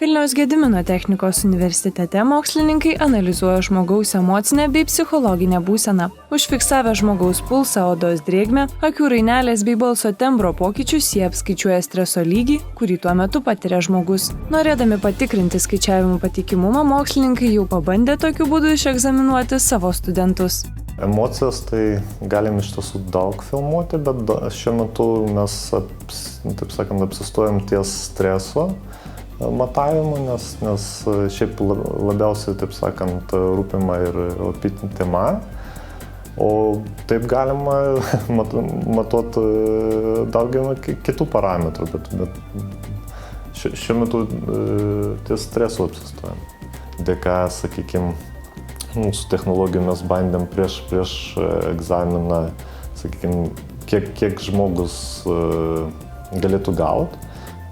Vilniaus Gedimino technikos universitete mokslininkai analizuoja žmogaus emocinę bei psichologinę būseną. Užfiksavę žmogaus pulsą, odos drėgmę, akių rainelės bei balso tembro pokyčius, jie apskaičiuoja streso lygį, kurį tuo metu patiria žmogus. Norėdami patikrinti skaičiavimų patikimumą, mokslininkai jau pabandė tokiu būdu išegzaminuoti savo studentus. Emocijas tai galim iš tiesų daug filmuoti, bet šiuo metu mes, taip sakant, apsistojom ties streso matavimu, nes šiaip labiausiai, taip sakant, rūpima ir opi tema. O taip galima matuoti daugiau kitų parametrų, bet šiuo metu ties stresu apsistojam. Dėka, sakykime, su technologijom mes bandėm prieš egzaminą, sakykime, kiek žmogus galėtų gauti.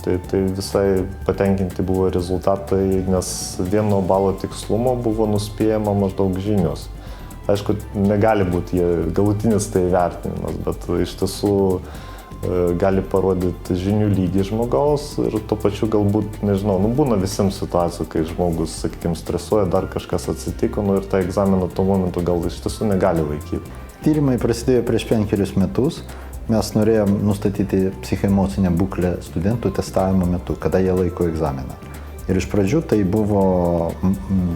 Tai visai patenkinti buvo rezultatai, nes 1 balo tikslumo buvo nuspėjama maždaug žinios. Aišku, negali būti galutinis tai vertinimas, bet iš tiesų gali parodyti žinių lygį žmogaus ir tuo pačiu galbūt, nežinau, būna visiems situacijų, kai žmogus, sakykime, stresuoja, dar kažkas atsitiko, ir tą egzaminą tuo momentu gal iš tiesų negali laikyti. Tyrimai prasidėjo prieš 5 metus. Mes norėjom nustatyti psichoemocinę būklę studentų testavimo metu, kada jie laiko egzaminą. Ir iš pradžių tai buvo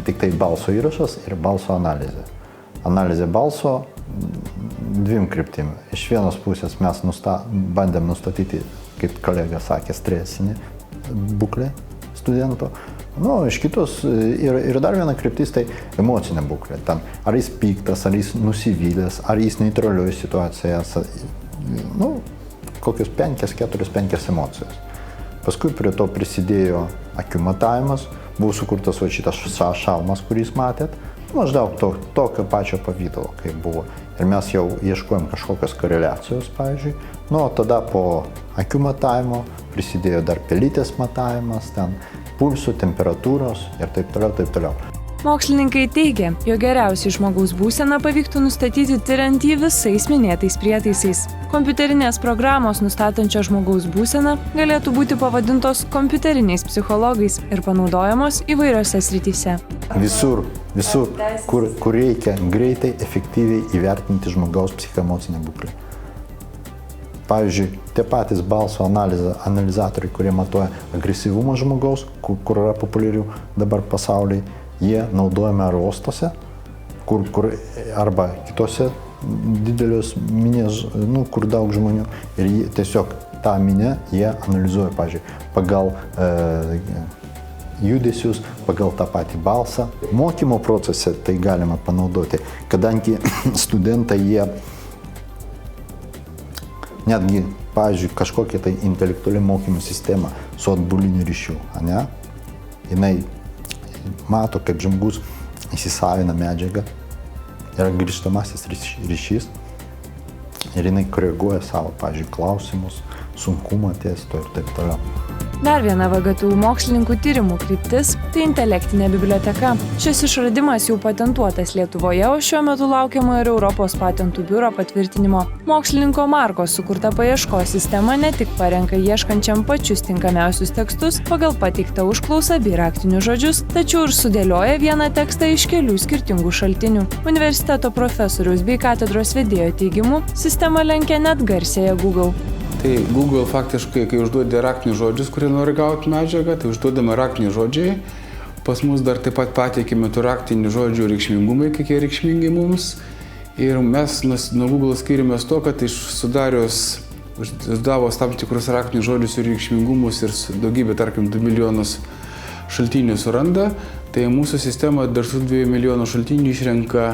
tik tai balso įrašas ir balso analizė. Analizė balso 2 kryptim. Iš vienos pusės mes bandėm nustatyti, kaip kolega sakė, stresinį būklę studento. Iš kitos ir dar viena kryptis tai emocinė būklė. Ten, ar jis piktas, ar jis nusivylęs, ar jis neutralioje situacijoje. Kokios 5 emocijos. Paskui prie to prisidėjo akių matavimas, buvo sukurtas šitas šalmas, kurį jūs matėt, maždaug tokio pačio pavidalo, kaip buvo. Ir mes jau ieškojom kažkokios koreliacijos, pavyzdžiui. Tada po akių matavimo prisidėjo dar pelytės matavimas, ten pulsų, temperatūros ir taip toliau. Mokslininkai teigia, jog geriausiai žmogaus būseną pavyktų nustatyti tiriant jį visais minėtais prietaisais. Kompiuterinės programos nustatančios žmogaus būseną galėtų būti pavadintos kompiuteriniais psichologais ir panaudojamos įvairiose srityse. Visur, kur reikia greitai, efektyviai įvertinti žmogaus psichoemocinę būklę. Pavyzdžiui, tie patys balso analizatoriai, kurie matuoja agresyvumą žmogaus, kur yra populiarių dabar pasaulyje, jie naudojami aerouostuose, arba kitose didelios minės, kur daug žmonių. Ir tiesiog tą minę jie analizuoja, pavyzdžiui, pagal judesius, pagal tą patį balsą. Mokymo procese tai galima panaudoti, kadangi studentai jie netgi, pavyzdžiui, kažkokia tai intelektuali mokymo sistema su atbuliniu ryšiu, jinai mato, kad žmogus įsisavina medžiagą, yra grįžtamasis ryšys ir jinai koreguoja savo, pavyzdžiui, klausimus, sunkumą testo ir taip toliau. Dar viena VGTU mokslininkų tyrimų kryptis – tai intelektinė biblioteka. Šis išradimas jau patentuotas Lietuvoje, o šiuo metu laukiama ir Europos patentų biuro patvirtinimo. Mokslininko Marko sukurta paieškos sistema ne tik parenka ieškančiam pačius tinkamiausius tekstus pagal pateiktą užklausą bei raktinius žodžius, tačiau ir sudėlioja vieną tekstą iš kelių skirtingų šaltinių. Universiteto profesoriaus bei katedros vedėjo teigimu, sistema lenkia net garsiąją Google. Tai Google faktiškai, kai užduodi raktinius žodžius, kurie nori gauti medžiagą, tai užduodama raktiniai žodžiai. Pas mus dar taip pat pateikime tų raktinių žodžių reikšmingumai, kokie reikšmingi mums. Ir mes nuo Google skiriamės to, kad uždavus tam tikrus raktinius žodžius ir reikšmingumus ir daugybė, tarkim, 2 milijonus šaltinių suranda, tai mūsų sistema dar su 2 milijonų šaltinių išrenka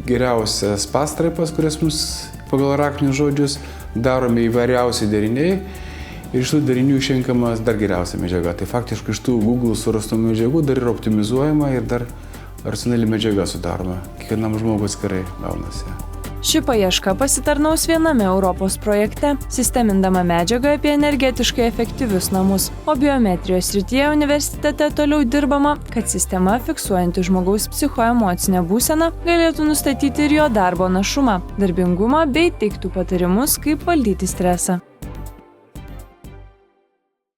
geriausias pastraipas, kurias mums pagal raktinius žodžius daromi įvairiausi deriniai ir iš tų derinių išrenkamas dar geriausia medžiaga. Tai faktiškai iš tų Google surastų medžiagų dar yra optimizuojama ir dar racionali medžiaga sudaroma. Kiekvienam žmogui atskirai gaunasi. Ši paieška pasitarnaus viename Europos projekte, sistemindama medžiagą apie energetiškai efektyvius namus. O biometrijos srityje universitete toliau dirbama, kad sistema fiksuojanti žmogaus psichoemocinę būseną galėtų nustatyti ir jo darbo našumą, darbingumą bei teiktų patarimus, kaip valdyti stresą.